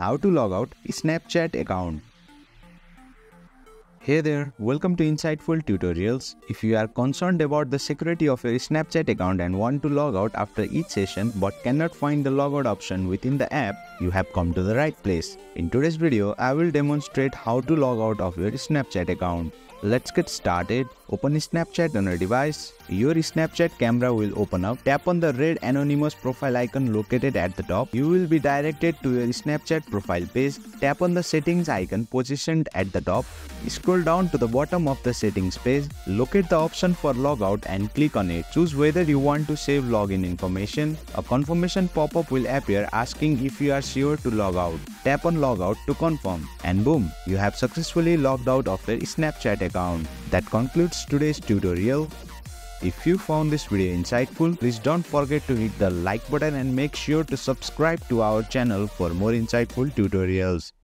How to log out a Snapchat account. Hey there, welcome to Insightful Tutorials. If you are concerned about the security of your Snapchat account and want to log out after each session but cannot find the logout option within the app, you have come to the right place. In today's video, I will demonstrate how to log out of your Snapchat account. Let's get started. Open Snapchat on your device. Your Snapchat camera will open up. Tap on the red anonymous profile icon located at the top. You will be directed to your Snapchat profile page. Tap on the settings icon positioned at the top. Scroll down to the bottom of the settings page. Locate the option for logout and click on it. Choose whether you want to save login information. A confirmation pop-up will appear asking if you are sure to log out. Tap on logout to confirm. And boom, you have successfully logged out of your Snapchat account. That concludes today's tutorial. If you found this video insightful, please don't forget to hit the like button and make sure to subscribe to our channel for more insightful tutorials.